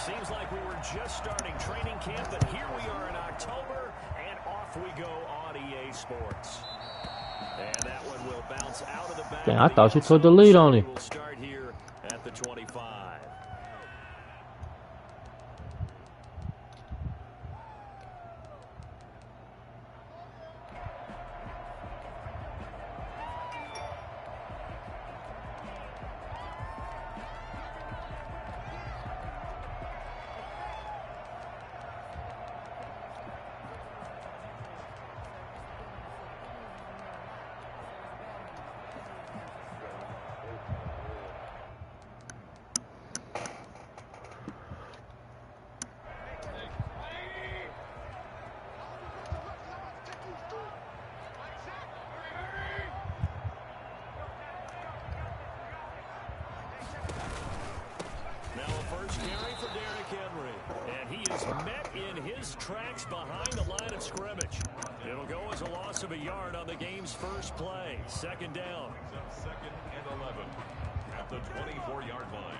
Seems like we were just starting training camp, but here we are in October, and off we go on EA Sports. And that one will bounce out of the back. Dang, I thought you took the lead on him. We'll start here at the 25. Tracks behind the line of scrimmage. It'll go as a loss of a yard on the game's first play. Second down. Second and 11 at the 24-yard line.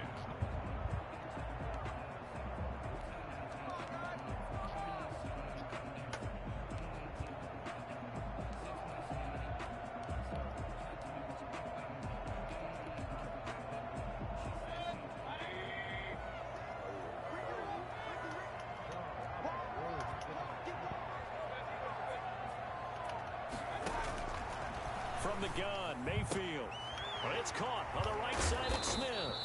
From the gun, Mayfield. But it's caught on the right side of Smith.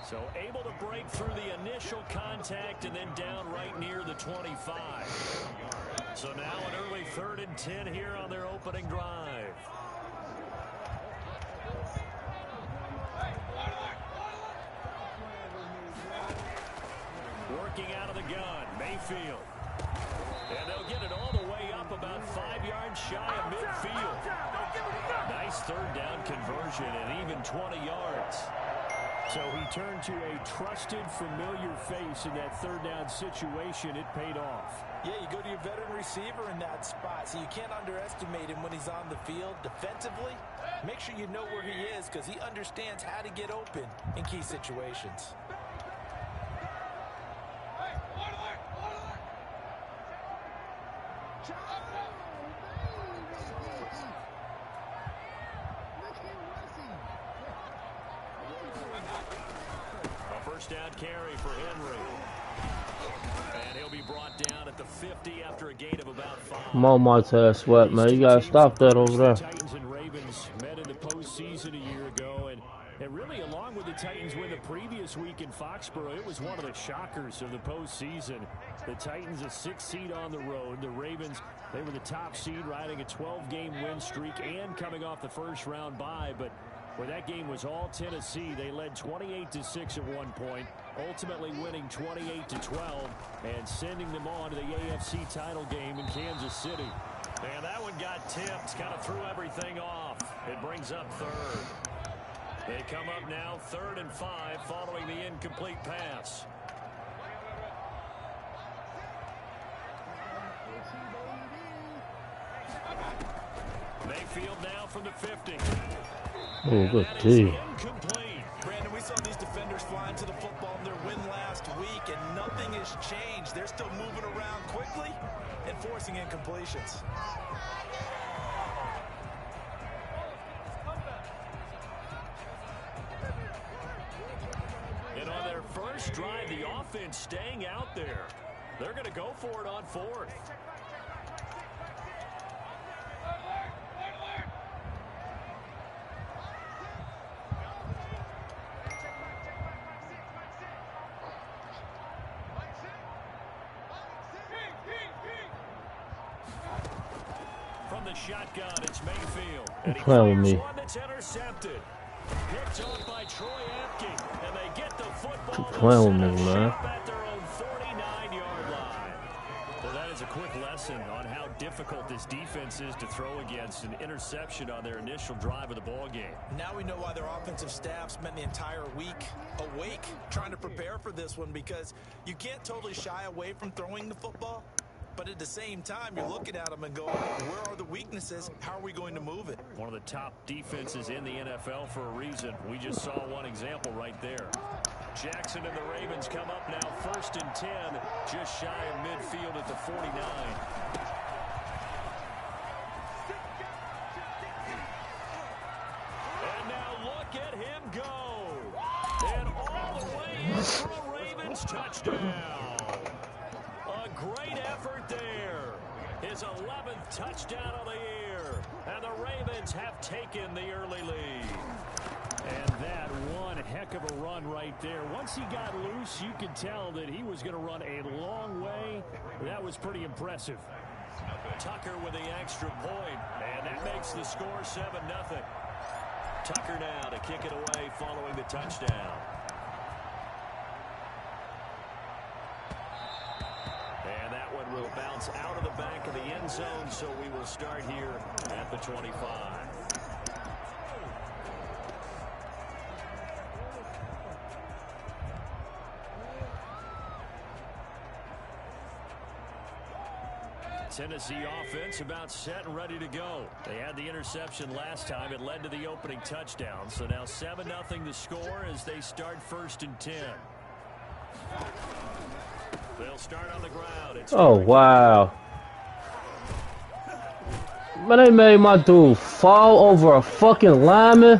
So able to break through the initial contact and then down right near the 25. So now an early 3rd and 10 here on their opening drive. Working out of the gun, Mayfield. And they'll get it all the way up about 5 yards shy of midfield. Nice 3rd down conversion and even 20 yards. So he turned to a trusted, familiar face in that 3rd down situation. It paid off. Yeah, you go to your veteran receiver in that spot, so you can't underestimate him when he's on the field. Defensively, make sure you know where he is because he understands how to get open in key situations. First down carry for Henry. And he'll be brought down at the 50 after a gain of about 5. Come on, Montez Sweat, man. You got to stop that over there. The Titans and Ravens met in the postseason a year ago, and really along with the Titans win the previous week in Foxborough, it was one of the shockers of the postseason. The Titans a 6th seed on the road. The Ravens, they were the top seed riding a 12-game win streak and coming off the first round bye, but where that game was all Tennessee, they led 28-6 at one point, ultimately winning 28-12 and sending them on to the AFC title game in Kansas City. And that one got tipped, kind of threw everything off. It brings up 3rd. They come up now 3rd and 5 following the incomplete pass. Mayfield now from the 50. Oh, good D. Brandon, we saw these defenders flying to the football in their win last week, and nothing has changed. They're still moving around quickly and forcing incompletions. And on their first drive, the offense staying out there. They're going to go for it on 4th. From the shotgun, it's Mayfield. And he fires one that's intercepted. Picked off by Troy Apke, and they get the football man. At their own 49-yard line. Well, that is a quick lesson on how difficult this defense is to throw against. An interception on their initial drive of the ball game. Now we know why their offensive staff spent the entire week awake trying to prepare for this one, because you can't totally shy away from throwing the football. But at the same time, you're looking at them and going, where are the weaknesses? How are we going to move it? One of the top defenses in the NFL for a reason. We just saw one example right there. Jackson and the Ravens come up now 1st and 10, just shy of midfield at the 49. And now look at him go. And all the way in for a Ravens touchdown. A great effort there. His 11th touchdown of the year. And the Ravens have taken the early lead. And that one heck of a run right there. Once he got loose, you could tell that he was going to run a long way. That was pretty impressive. Tucker with the extra point, and that makes the score 7-0. Tucker now to kick it away following the touchdown. And that one will bounce out of the back of the end zone, so we will start here at the 25. Tennessee offense about set and ready to go. They had the interception last time. It led to the opening touchdown. So now 7-0 the score as they start 1st and 10. They'll start on the ground. Oh, wow. Man, they made my dude fall over a fucking lineman.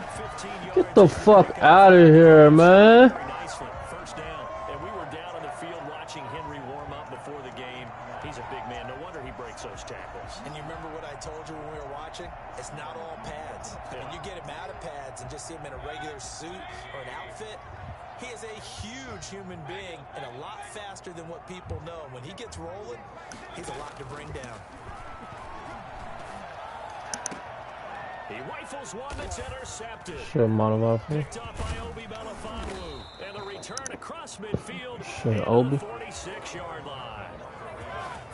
Get the fuck out of here, man. First down. And we were down on the field watching Henry warm up before the game. He's a big man. No wonder he breaks those tackles. And you remember what I told you when we were watching? It's not all pads. I mean, you get him out of pads and just see him in a regular suit or an outfit. He is a huge human being and a lot faster than what people know. When he gets rolling, he's a lot to bring down. He rifles one that's intercepted. Shit, motherfucker. Picked up by Obi Melifonwu. And the return across midfield. Shit, Obi. 46-yard line.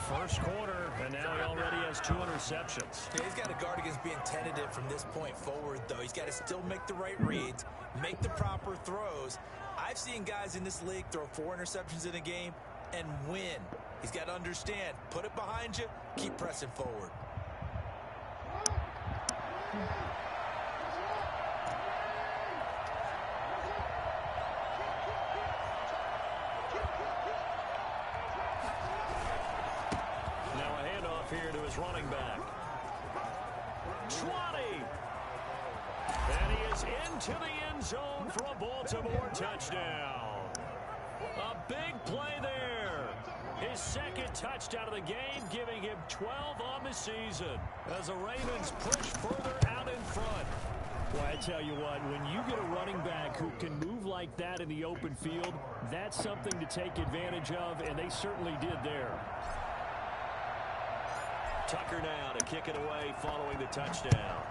First quarter, and now he already has 2 interceptions. Yeah, he's got to guard against being tentative from this point forward, though. He's got to still make the right reads, make the proper throws. I've seen guys in this league throw 4 interceptions in a game and win. He's got to understand, put it behind you, keep pressing forward. Here to his running back. 20. And he is into the end zone for a Baltimore touchdown. A big play there. His 2nd touchdown of the game, giving him 12 on the season as the Ravens push further out in front. Well, I tell you what, when you get a running back who can move like that in the open field, that's something to take advantage of, and they certainly did there. Tucker now to kick it away following the touchdown.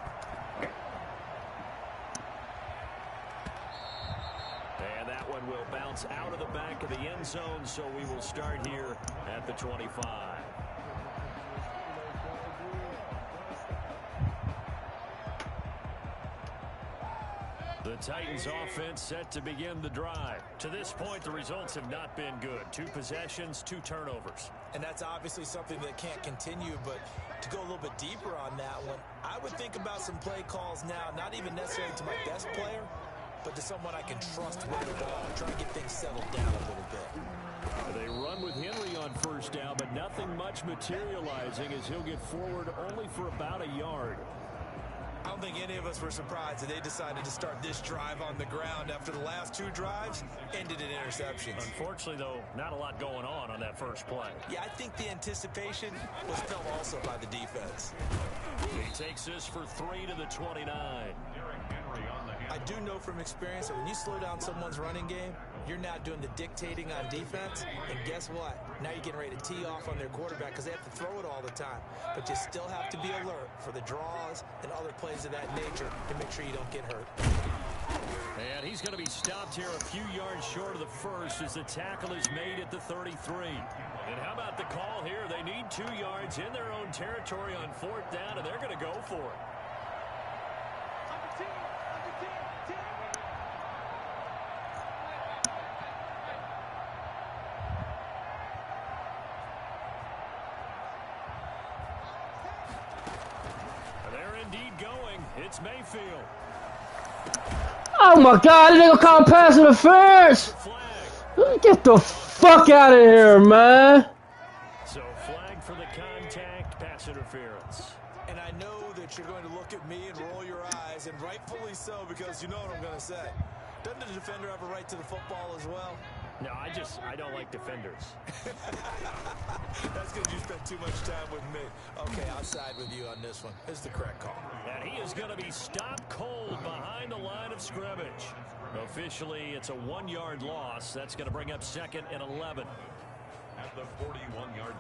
And that one will bounce out of the back of the end zone, so we will start here at the 25. The Titans offense set to begin the drive. To this point, the results have not been good. 2 possessions, 2 turnovers. And that's obviously something that can't continue, but to go a little bit deeper on that one, I would think about some play calls now, not even necessarily to my best player, but to someone I can trust with the ball, try to get things settled down a little bit. They run with Henry on first down, but nothing much materializing as he'll get forward only for about a yard. I don't think any of us were surprised that they decided to start this drive on the ground after the last 2 drives ended in interceptions. Unfortunately, though, not a lot going on that first play. Yeah, I think the anticipation was felt also by the defense. He takes this for 3 to the 29. I do know from experience that when you slow down someone's running game, you're not doing the dictating on defense. And guess what? Now you're getting ready to tee off on their quarterback because they have to throw it all the time. But you still have to be alert for the draws and other plays of that nature to make sure you don't get hurt. And he's going to be stopped here a few yards short of the first as the tackle is made at the 33. And how about the call here? They need 2 yards in their own territory on 4th down, and they're going to go for it. It's Mayfield. Oh my God, they gonna call pass interference. Flag. Get the fuck out of here, man. So flag for the contact, pass interference. And I know that you're going to look at me and roll your eyes, and rightfully so, because you know what I'm going to say. Doesn't the defender have a right to the football as well? No, I don't like defenders. That's because you spent too much time with me. Okay, I'll side with you on this one. It's the correct call. And he is going to be stopped cold behind the line of scrimmage. Officially, it's a 1-yard loss. That's going to bring up 2nd and 11. At the 41-yard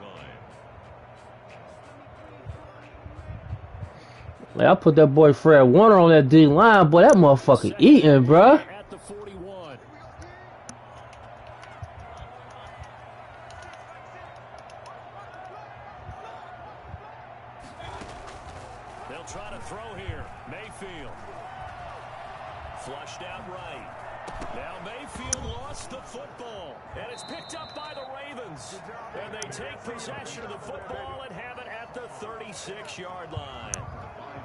line. I put that boy Fred Warner on that D line, boy. That motherfucker eating, bruh. At the 41. They'll try to throw here. Mayfield. Flushed out right. Now Mayfield lost the football. And it's picked up by the Ravens. And they take possession of the football and have it at the 36-yard line.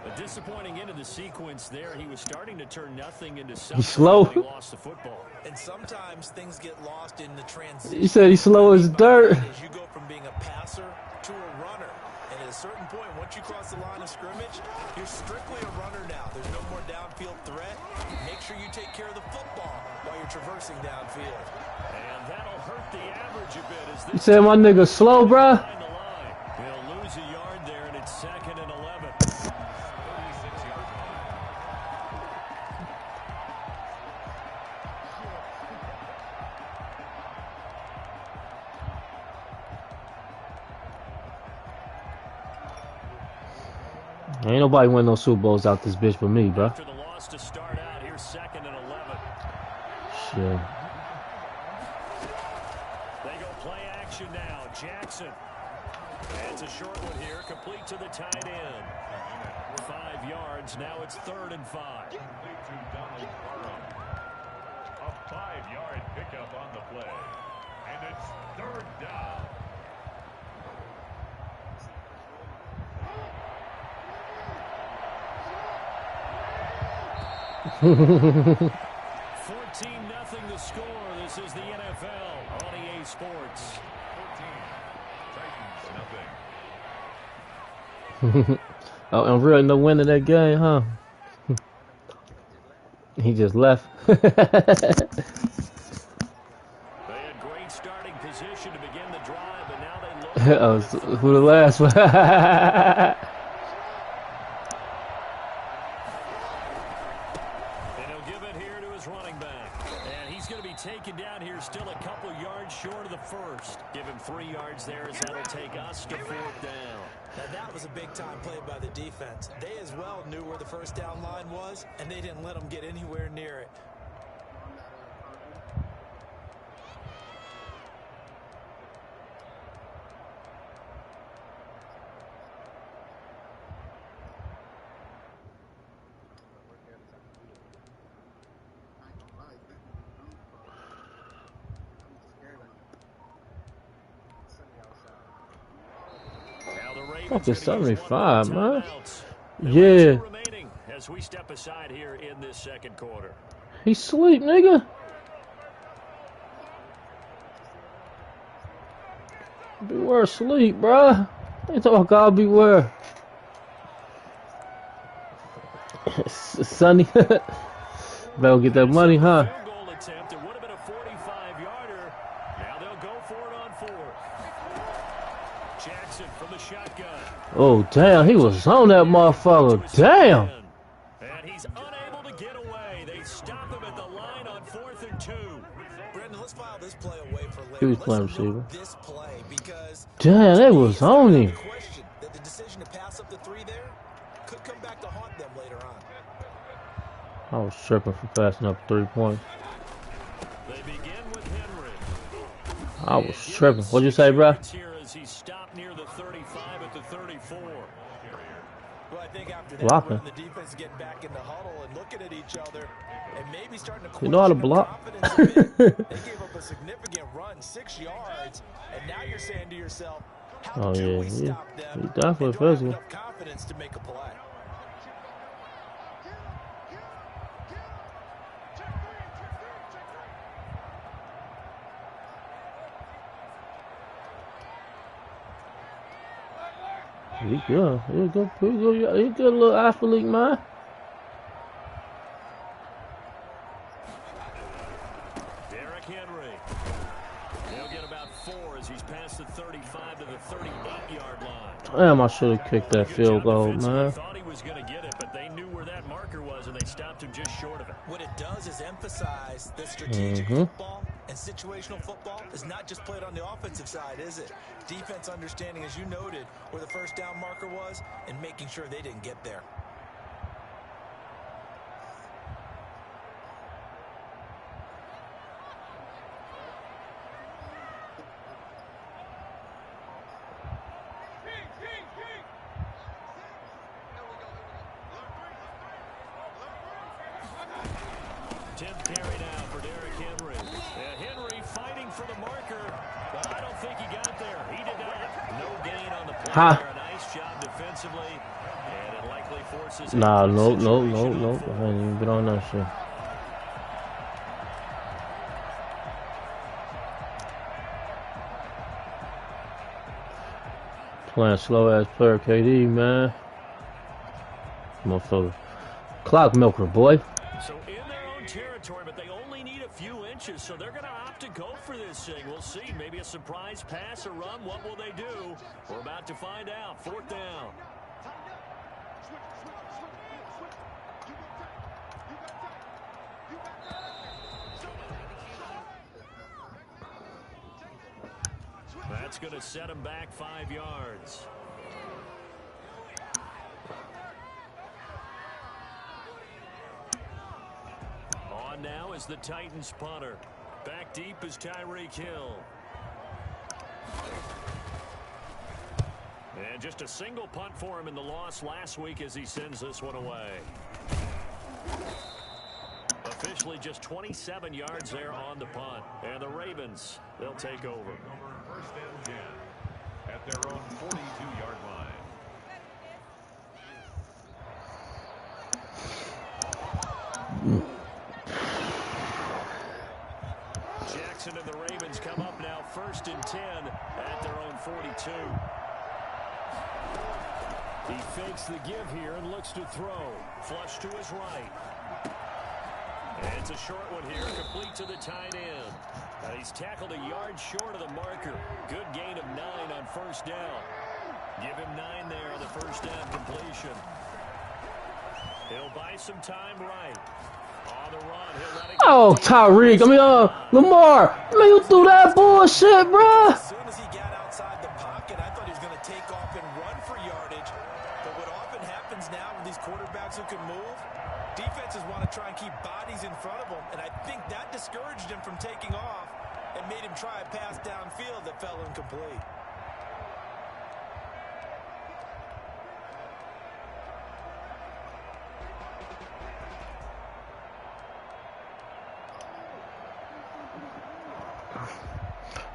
A disappointing end of the sequence there. He was starting to turn nothing into something. He's slow. He lost the football. And sometimes things get lost in the transition. He said he's slow as dirt. As you go from being a passer to a runner. And at a certain point, once you cross the line of scrimmage, you're strictly a runner now. There's no more downfield threat. Make sure you take care of the football while you're traversing downfield. And that'll hurt the average a bit. As You said my nigga slow, bruh. behind the line. He'll lose a yard there, and it's 2nd and 11. 36-yard line. Ain't nobody win no Super Bowls out this bitch but me, bruh. After the loss to start out, here's 2nd and 11. Shit. They go play action now. Jackson. And it's a short one here, complete to the tight end. 5 yards. Now it's 3rd and 5. Complete to Donald Parham. A 5-yard pickup on the play. And it's 3rd down. $14-0 the score. This is the NFL on EA Sports. 14. Titans, nothing. Oh, and really no win in that game, huh? He just left. They had great starting position to begin the drive, but now they look. Oh, who the last one? And he'll give it here to his running back. And he's going to be taken down here still a couple yards short of the first. Give him 3 yards there as that'll take us to 4th down. Now that was a big-time play by the defense. They as well knew where the first down line was, and they didn't let them get anywhere near it. Fucking 75, man. Yeah. Yeah. As we step aside here in this 2nd quarter. He sleep, nigga. Beware sleep, bruh. Ain't talking about God beware. Sonny. Better get that money, huh? Field goal attempt. It would have been a 45-yarder. Now they'll go for it on 4th. Jackson from the shotgun. Oh, damn. He was on that motherfucker. Damn. And he's unable to get away. They stop him at the line on 4th and 2. Brandon, let's file this play away for later. He was playing Let's note receiver. this play because Damn, they was on him. question that the decision to pass up the 3 there could come back to haunt them later on. I was tripping for passing up 3 points. They begin with Henry. I was tripping. What'd you say, bruh? Here as he stopped near the 35 at the 34. Well, I think after that, Blocking. when the defense getting back in the huddle and looking at each other and maybe starting to You know how to question block. their confidence a bit, they gave up a significant run, 6 yards, and now you're saying to yourself, how Oh, do yeah, we he stop them? definitely and do I have physical. enough confidence to make a play? He good. He good. He good. He good little athlete, man. Derrick Henry. He'll get about 4 as he's past the 35 to the 38-yard line. Damn, I should have kicked that field goal, man. Thought he was going to get it, but they knew where that marker was, and they stopped him just short of it. What it does is emphasize that strategic football and situational football is not just played on the offensive side, is it? Defense understanding, as you noted, where the first down marker was and making sure they didn't get there. Ha! Nice job defensively, and it likely forces. Nah, no. I ain't even been on that shit. Playing slow ass player KD, man. Motherfucker. Clock milker, boy. So in their own territory, but they only need a few inches, so they're going to opt to go for this thing. We'll see. Maybe a surprise pass or run. What will they do? We're about to find out. 4th down. That's going to set him back 5 yards. On now is the Titans punter. Back deep is Tyreek Hill. And just a single punt for him in the loss last week as he sends this one away. Officially just 27 yards there on the punt. And the Ravens, they'll take over. First and 10 at their own 42-yard line. Jackson and the Ravens come up now 1st and 10 at their own 42. He fakes the give here and looks to throw. Flush to his right. And it's a short one here, complete to the tight end. He's tackled a yard short of the marker. Good gain of 9 on 1st down. Give him 9 there on the 1st down completion. He'll buy some time right. On the run, he'll let it go. Oh, Tyreek. Lamar. Man, you threw that bullshit, bruh. As soon as he got outside the pocket, I thought he was going to take off and run for yardage. But what often happens now with these quarterbacks who can move, defenses want to try and keep bodies in front of them, and I think that discouraged him from taking off and made him try a pass downfield that fell incomplete.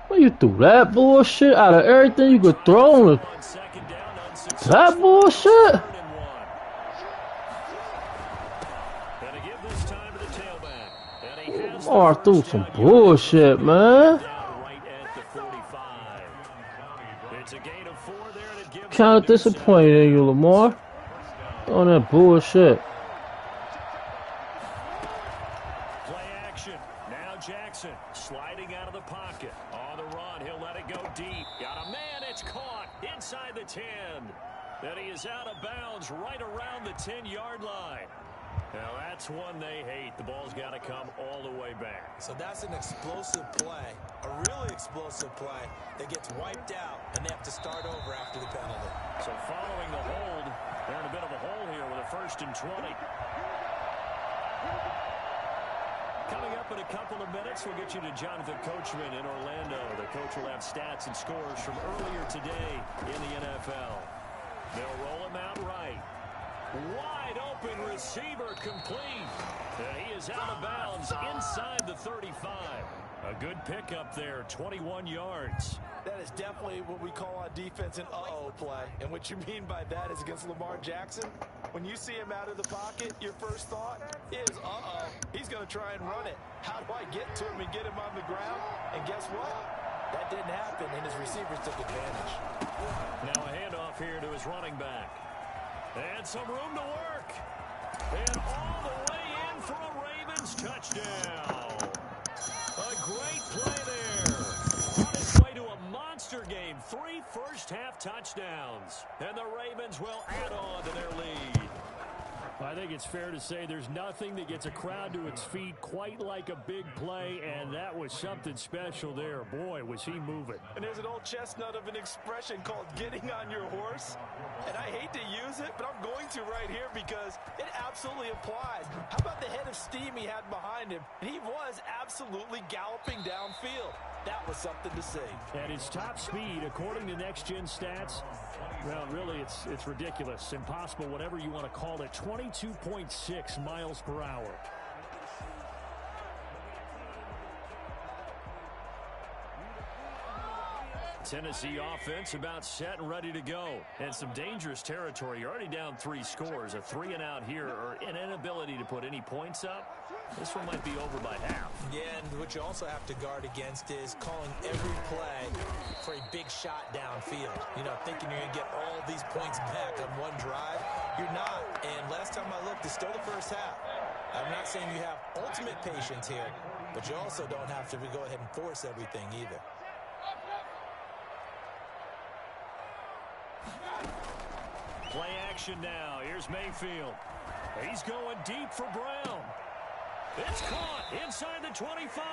Well, you threw that bullshit out of everything you could throw on that bullshit. Lamar threw some bullshit, man. Kind of disappointed in you, Lamar. On that bullshit. Play action. Now Jackson sliding out of the pocket. On the run, he'll let it go deep. Got a man, it's caught inside the 10. Then he is out of bounds right around the 10-yard line. Now that's one they hate. The ball's got to come all the way back. So that's an explosive play, a really explosive play that gets wiped out, and they have to start over after the penalty. So following the hold, they're in a bit of a hole here with a 1st and 20. Coming up in a couple of minutes, we'll get you to Jonathan Coachman in Orlando. The coach will have stats and scores from earlier today in the NFL. They'll roll him out right. Wide open receiver complete. And he is out of bounds inside the 35. A good pickup there, 21 yards. That is definitely what we call on defense an uh-oh play. And what you mean by that is against Lamar Jackson, when you see him out of the pocket, your first thought is, uh-oh, he's going to try and run it. How do I get to him and get him on the ground? And guess what? That didn't happen, and his receivers took advantage. Now a handoff here to his running back. And some room to work. And all the way in for a Ravens touchdown. A great play there. On its way to a monster game. 3 first-half touchdowns. And the Ravens will add on to their lead. I think it's fair to say there's nothing that gets a crowd to its feet quite like a big play, and that was something special there. Boy, was he moving. And there's an old chestnut of an expression called getting on your horse. And I hate to use it, but I'm going to right here because it absolutely applies. How about the head of steam he had behind him? And he was absolutely galloping downfield. That was something to see. At his top speed, according to Next Gen Stats, well, really, it's ridiculous. Impossible, whatever you want to call it. 22.6 miles per hour. Tennessee offense about set and ready to go. And some dangerous territory. You're already down 3 scores. A 3-and-out here or an inability to put any points up. This one might be over by half. Yeah, and what you also have to guard against is calling every play for a big shot downfield. You know, thinking you're going to get all these points back on one drive. You're not. And last time I looked, it's still the first half. I'm not saying you have ultimate patience here, but you also don't have to go ahead and force everything either. Play action now. Here's Mayfield. He's going deep for Brown. It's caught inside the 25.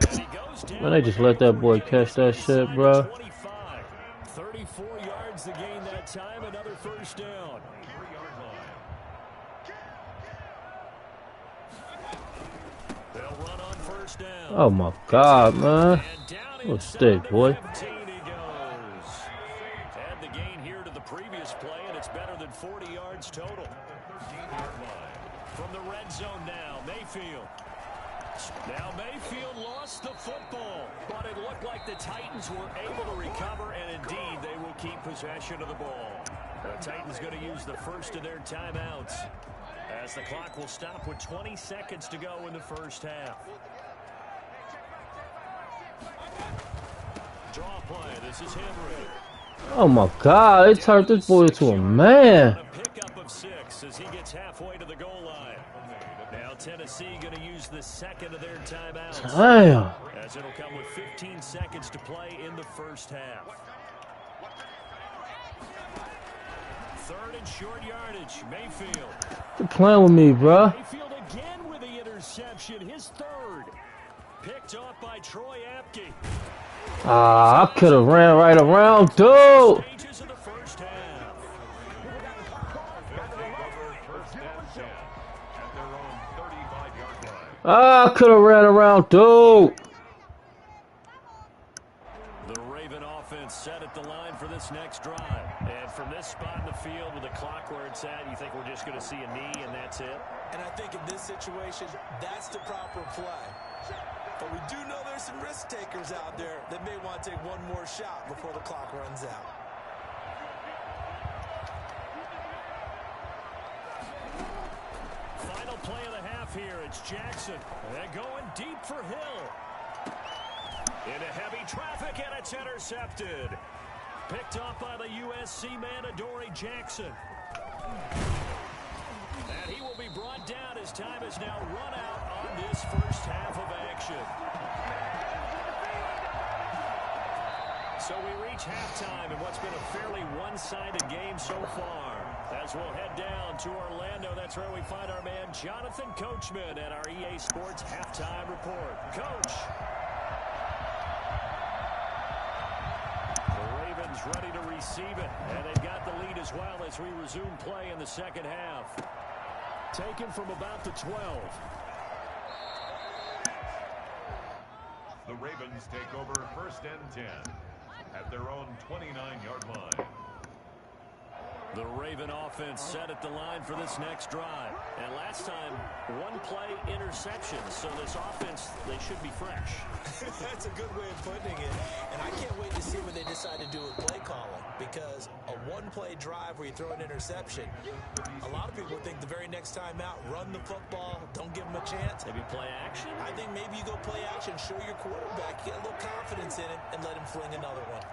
And he goes down. Man, they just let that boy catch that shit, bro. 34 yards to gain that time. Another first down. They'll run on first down. Oh my God, man. What a stick, boy. Had the gain here to the previous play, and it's better than 40 yards total. From the red zone now, Mayfield. Now Mayfield lost the football, but it looked like the Titans were able to recover, and indeed they will keep possession of the ball. The Titans going to use the first of their timeouts as the clock will stop with 20 seconds to go in the first half. Draw play. This is Henry. Oh my God, they turned this boy into a man. A pickup of 6 as he gets halfway to the goal line. Now Tennessee going to use the second of their timeouts. Damn. As it'll come with 15 seconds to play in the first half. 3rd and short yardage. Mayfield. You're playing with me, bro. Mayfield again with the interception. His 3rd. Picked off by Troy Apke. Ah, I could have ran right around, dude. Stages of the first half. Ah, I could have ran around, dude. The Raven offense set at the line for this next drive. And from this spot in the field with the clock where it's at, you think we're just going to see a knee and that's it? And I think in this situation, that's the proper play. But we do know there's some risk takers out there that may want to take one more shot before the clock runs out. Final play of the half here. It's Jackson. And going deep for Hill. Into heavy traffic, and it's intercepted. Picked off by the USC man, Adoree Jackson. And he will be brought down as time is now run out on this first half of action. So we reach halftime in what's been a fairly one-sided game so far. As we'll head down to Orlando, that's where we find our man Jonathan Coachman at our EA Sports Halftime Report. Coach. The Ravens ready to receive it, and they've got the lead as well as we resume play in the second half. Taken from about the 12. The Ravens take over 1st and 10 at their own 29-yard line. The Raven offense set at the line for this next drive. And last time, 1 play interception. So this offense, they should be fresh. That's a good way of putting it. And I can't wait to see what they decide to do with play calling. because a one-play drive where you throw an interception, a lot of people think the very next time out, run the football, don't give them a chance. Maybe play action? I think maybe you go play action, show your quarterback, get a little confidence in him, and let him fling another one.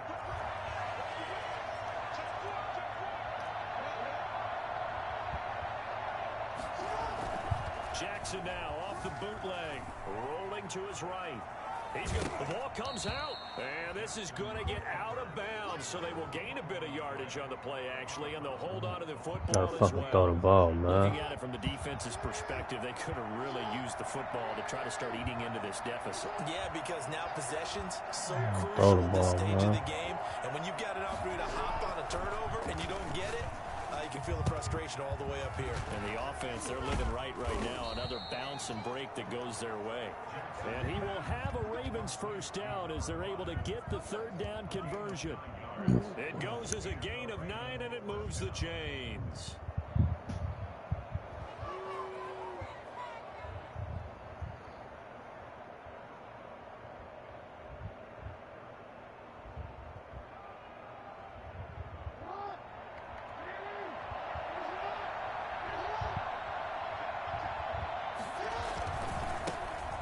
Jackson now off the bootleg, rolling to his right. The ball comes out, and this is going to get out of bounds, so they will gain a bit of yardage on the play, actually, and they'll hold on to the football Gotta as fucking well. throw the ball, man. Looking at it from the defense's perspective, they could have really used the football to try to start eating into this deficit. Yeah, because now possession's so Throw crucial the at this ball, stage man. of the game, and when you've got an opportunity to hop on a turnover and you don't get it, you can feel the frustration all the way up here. And the offense, they're living right now. Another bounce and break that goes their way. And he will have a Ravens first down as they're able to get the third down conversion. It goes as a gain of 9, and it moves the chains.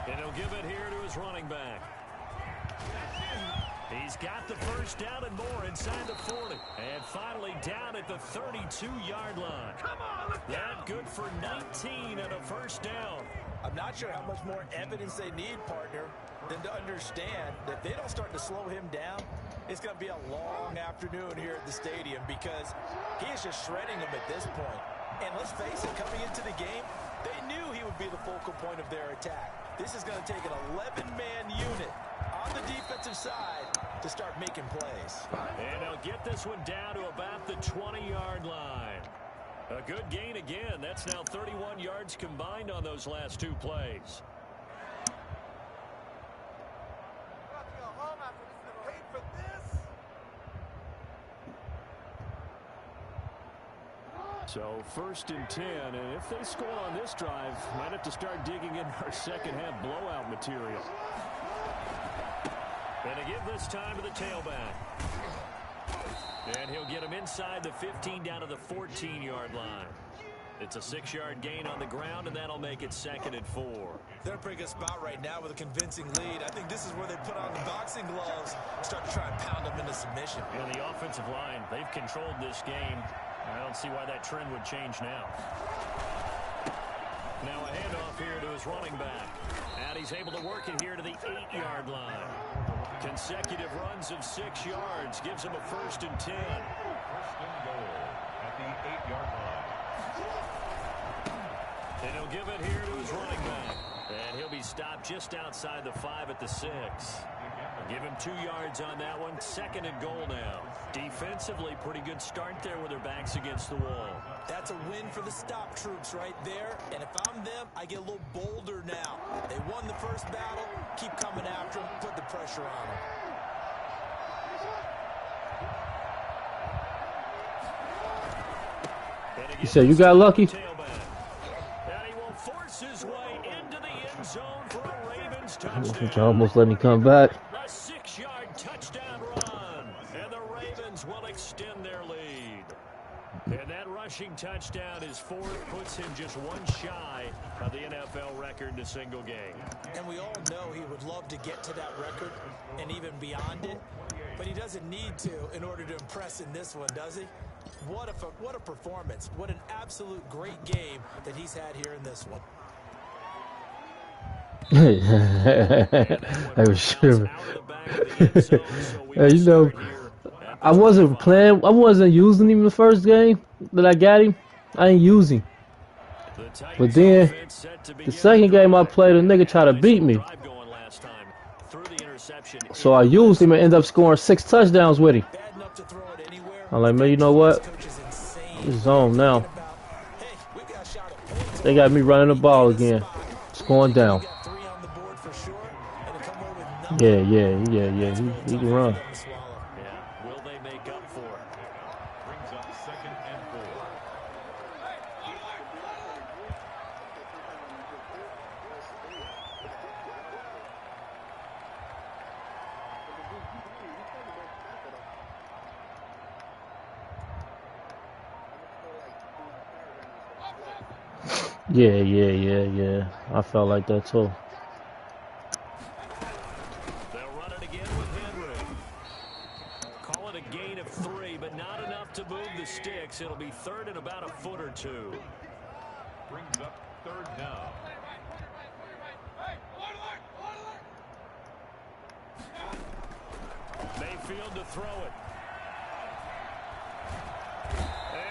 And he'll give it here to his running back. He's got the first down and more inside the 40. And finally down at the 32-yard line. That good for 19 and a first down. I'm not sure how much more evidence they need, partner, than to understand that if they don't start to slow him down, it's going to be a long afternoon here at the stadium because he is just shredding them at this point. And let's face it, coming into the game, they knew he would be the focal point of their attack. This is going to take an 11-man unit on the defensive side to start making plays. And they'll get this one down to about the 20-yard line. A good gain again. That's now 31 yards combined on those last two plays. So 1st and 10, and if they score on this drive, might have to start digging in our second half blowout material. And to give this time to the tailback. And he'll get him inside the 15 down to the 14-yard line. It's a 6-yard gain on the ground, and that'll make it 2nd and 4. They're in a pretty good spot right now with a convincing lead. I think this is where they put on the boxing gloves, start to try and pound them into submission. And the offensive line, they've controlled this game. I don't see why that trend would change now. Now a handoff here to his running back. And he's able to work it here to the 8-yard line. Consecutive runs of 6 yards gives him a 1st and 10. 1st and goal at the 8-yard line. And he'll give it here to his running back. And he'll be stopped just outside the 5 at the 6. Give him 2 yards on that one. 2nd and goal now. Defensively, pretty good start there with their backs against the wall. That's a win for the stop troops right there. And if I'm them, I get a little bolder now. They won the first battle. Keep coming after them. Put the pressure on them. You said you got lucky? And he will force his way into the end zone for a Ravens touchdown. You almost let me come back. A 6-yard touchdown run. And the Ravens will extend their lead. And that rushing touchdown is 4th, puts him just one shy of the NFL record in a single game. And we all know he would love to get to that record and even beyond it. But he doesn't need to in order to impress in this one, does he? What a performance. What an absolute great game that he's had here in this one. I was sure. Hey, you know, I wasn't playing. I wasn't using him the first game that I got him. I ain't using. But then the second game I played, a nigga tried to beat me. So I used him and ended up scoring 6 touchdowns with him. I'm like, man, you know what? This is on now. They got me running the ball again. It's going down. Yeah. He can run. Yeah, will they make up for it? Brings up 2nd and 4. Yeah. I felt like that too. They'll run it again with Henry. Call it a gain of 3, but not enough to move the sticks. It'll be third and about a foot or two. Brings up third down. Mayfield to throw it.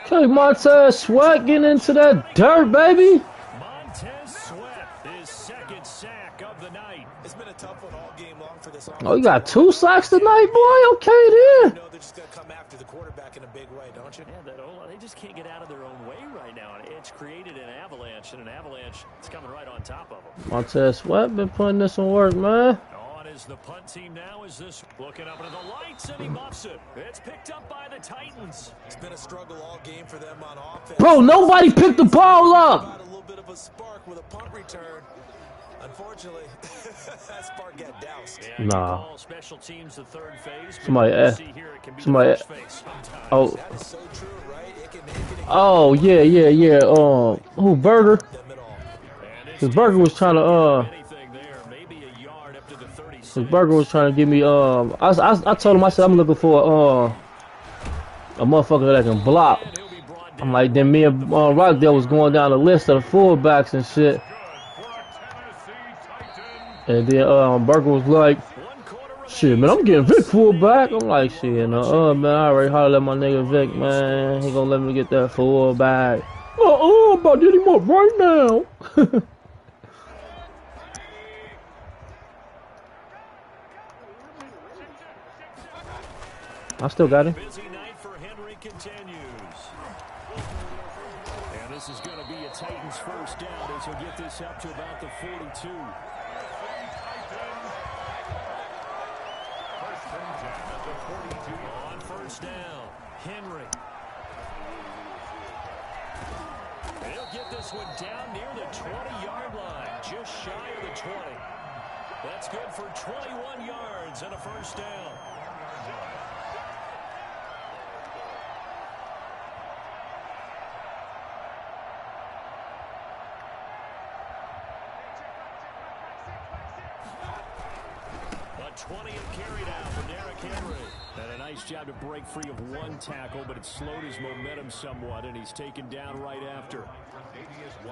Okay, Montez Sweat getting into that dirt, baby. Montez Sweat, his second sack of the night. It's been a tough one all game long for this. Oh, you got 2 sacks tonight, boy. Okay, then. You know they're just going to come after the quarterback in a big way, don't you? Yeah, they just can't get out of their own way right now. It's created an avalanche, and an avalanche is coming right on top of them. Montez Sweat been putting this in work, man. On is the punt team now. Is this looking up into the lights, and he muffs it. It's picked up by the Titans. It's been a struggle all game for them on offense. Bro, nobody picked the ball up. Got a little bit of a spark with a punt return. Unfortunately, that spark got doused. Yeah, nah. Special teams the third phase. Somebody, somebody. Oh. That is so true, right? Oh, yeah. Who, Burger? His Burger was trying to, his Burger was trying to give me, I told him, I said, I'm looking for, a motherfucker that can block. I'm like, then me and Rockdale was going down the list of the fullbacks and shit. And then Burger was like, shit, man, I'm getting Vic fullback. I'm like, shit, man, I already hollered at my nigga Vic, man. He gonna let me get that fullback. I'm about to get him up right now. I still got him. Busy night for Henry continues. And this is going to be a Titans first down as he'll get this up to about the 42. On first down, Henry. He'll get this one down near the 20-yard line, just shy of the 20. That's good for 21 yards and a first down. A 20 and carried out for Derrick Henry. And a nice job to break free of one tackle, but it slowed his momentum somewhat, and he's taken down right after.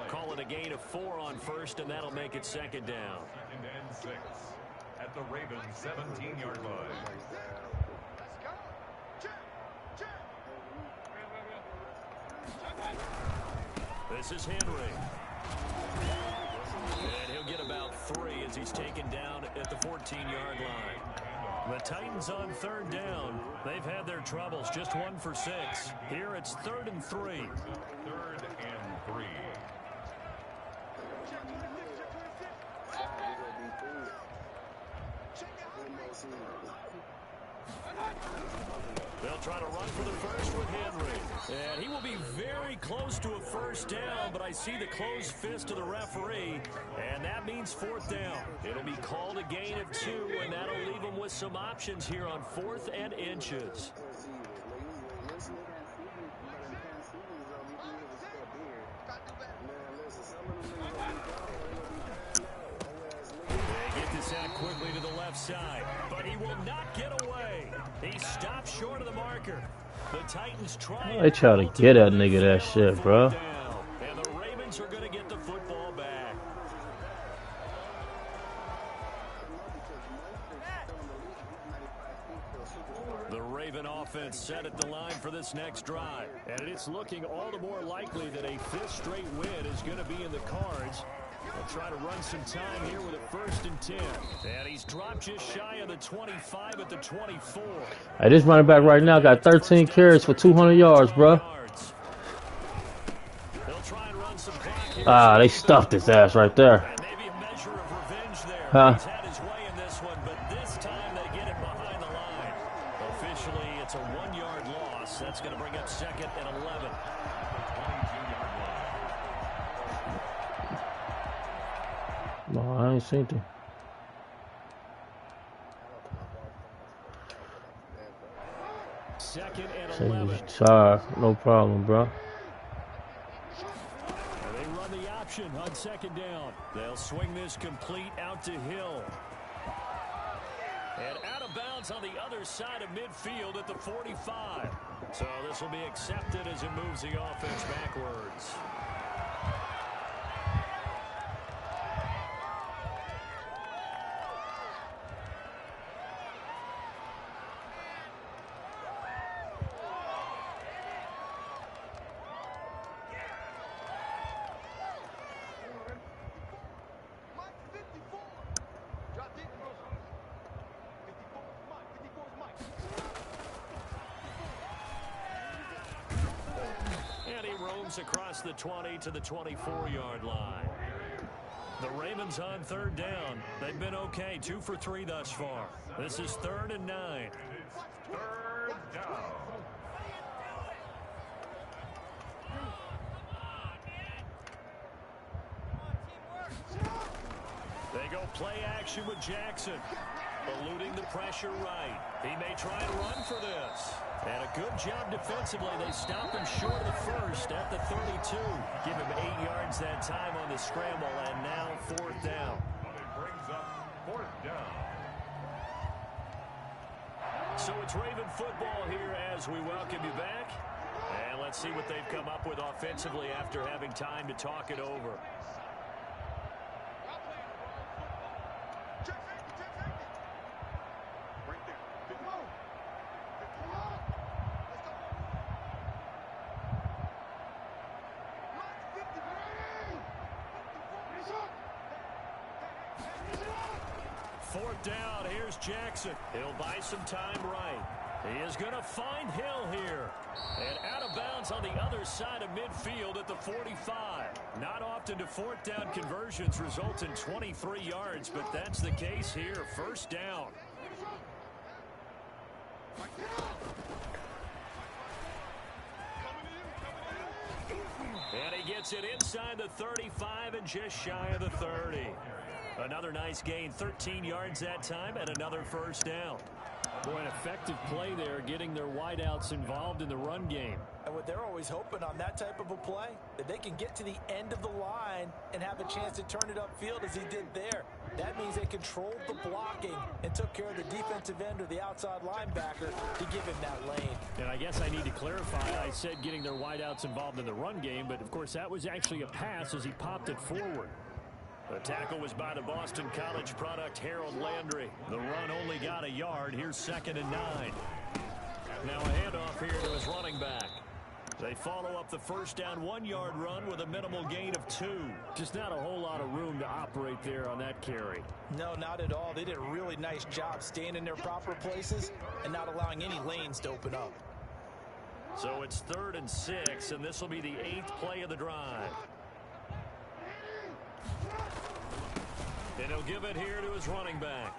Call it a gain of 4 on first, and that'll make it second down. Second and 6 at the Ravens' 17-yard line. This is Henry. And he'll get about 3 as he's taken down at the 14-yard line. The Titans on third down. They've had their troubles, just 1 for 6. Here it's 3rd and 3. 3rd and 3. They'll try to run for the first with Henry. And he will be very close to a first down, but I see the closed fist of the referee, and that means 4th down. It'll be called a gain of 2, and that'll leave him with some options here on 4th and inches. They get this out quickly to the left side, but he will not get away. He stopped short of the marker. The Titans try. They try to get that nigga that shit, bro. And the Ravens are going to get the football back. The Raven offense set at the line for this next drive. And it's looking all the more likely that a 5th straight win is going to be in the cards. They'll try to run some time here with a 1st and 10. And he's dropped just shy of the 25 at the 24. Hey, this running back right now got 13 carries for 200 yards, bro. Ah, they stuffed his ass right there. Maybe a measure of revenge there. Huh? He's had his way in this one, but this time they get it behind the line. Officially, it's a 1-yard loss. That's going to bring up 2nd and 11. No, I ain't seen it. Second and Say 11. you tired. No problem, bro. They run the option. option on second down. They'll swing this complete out to Hill. And out of bounds on the other side of midfield at the 45. So this will be accepted as it moves the offense backwards. Across the 20 to the 24-yard line. The Ravens on third down. They've been okay, 2 for 3 thus far. This is 3rd and 9. And it's third down. They go play action with Jackson. Eluding the pressure right. He may try and run for this. And a good job defensively. They stop him short of the first at the 32. Give him 8 yards that time on the scramble, and now 4th down. But it brings up 4th down. So it's Raven football here as we welcome you back. And let's see what they've come up with offensively after having time to talk it over. Down, here's Jackson. He'll buy some time right. He is going to find Hill here. And out of bounds on the other side of midfield at the 45. Not often do 4th down conversions result in 23 yards, but that's the case here. 1st down. And he gets it inside the 35 and just shy of the 30. Another nice gain, 13 yards that time, and another 1st down. Boy, an effective play there, getting their wideouts involved in the run game. And what they're always hoping on that type of a play, that they can get to the end of the line and have a chance to turn it upfield as he did there. That means they controlled the blocking and took care of the defensive end or the outside linebacker to give him that lane. And I guess I need to clarify, I said getting their wideouts involved in the run game, but of course that was actually a pass as he popped it forward. The tackle was by the Boston College product, Harold Landry. The run only got a yard. Here's 2nd and 9. Now a handoff here to his running back. They follow up the 1st down 1-yard run with a minimal gain of 2. Just not a whole lot of room to operate there on that carry. No, not at all. They did a really nice job staying in their proper places and not allowing any lanes to open up. So it's 3rd and 6, and this will be the 8th play of the drive. And he'll give it here to his running back.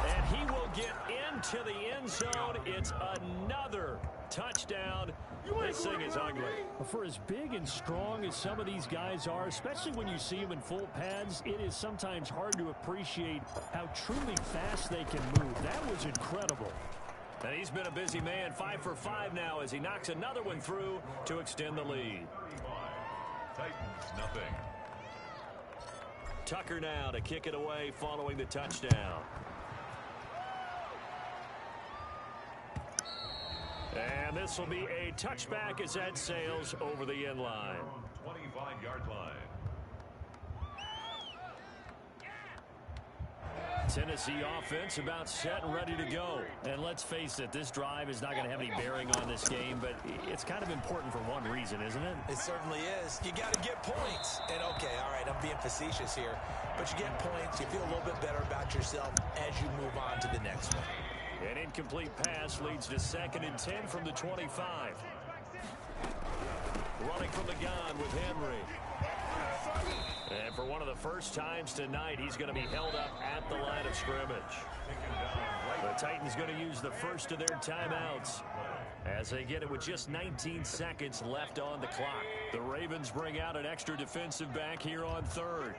And he will get into the end zone. It's another touchdown. This thing is ugly. For as big and strong as some of these guys are, especially when you see them in full pads, it is sometimes hard to appreciate how truly fast they can move. That was incredible. And he's been a busy man, 5 for 5 now as he knocks another one through to extend the lead. Titans nothing. Tucker now to kick it away following the touchdown. And this will be a touchback as that sails over the end line. 25-yard line. Tennessee offense about set and ready to go. And let's face it, this drive is not going to have any bearing on this game, but it's kind of important for one reason, isn't it? It certainly is. You got to get points. And okay, all right, I'm being facetious here, but you get points, you feel a little bit better about yourself as you move on to the next one. An incomplete pass leads to 2nd and 10 from the 25. Running from the gun with Henry. And for one of the first times tonight, he's going to be held up at the line of scrimmage. The Titans going to use the first of their timeouts as they get it with just 19 seconds left on the clock. The Ravens bring out an extra defensive back here on 3rd.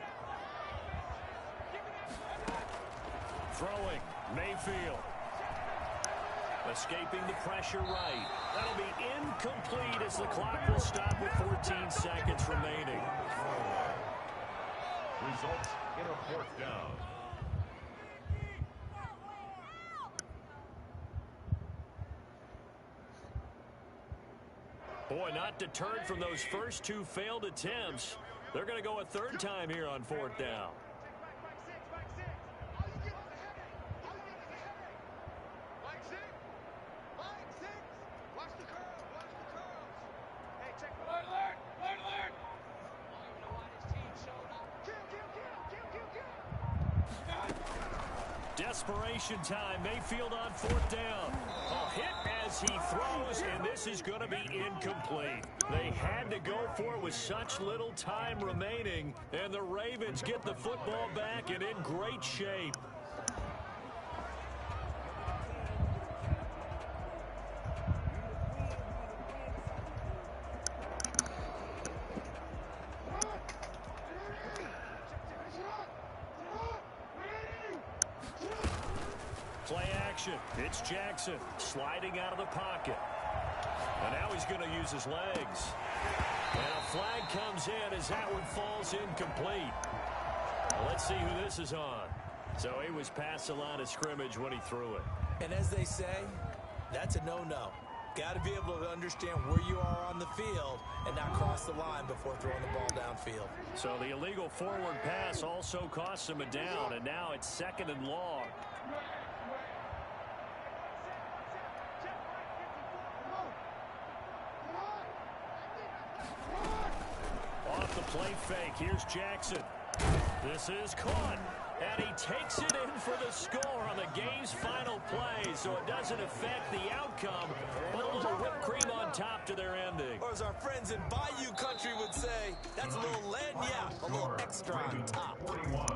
Throwing, Mayfield. Escaping the pressure right. That'll be incomplete as the clock will stop with 14 seconds remaining. Results in a fourth down. Boy, not deterred from those first two failed attempts. They're going to go a third time here on fourth down. Desperation time. Mayfield on fourth down. A hit as he throws, and this is going to be incomplete. They had to go for it with such little time remaining, and the Ravens get the football back and in great shape. Play action. It's Jackson sliding out of the pocket. And now he's going to use his legs. And a flag comes in as that one falls incomplete. Well, let's see who this is on. So he was past the line of scrimmage when he threw it. And as they say, that's a no-no. Got to be able to understand where you are on the field and not cross the line before throwing the ball downfield. So the illegal forward pass also cost him a down, and now it's 2nd and long. Off the play fake, here's Jackson. This is caught, and he takes it in for the score on the game's final play, so it doesn't affect the outcome, but a little whipped cream on top to their ending. Or as our friends in Bayou Country would say, that's a little lagniappe, a little extra on top.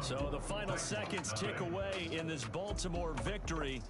So the final seconds tick away in this Baltimore victory.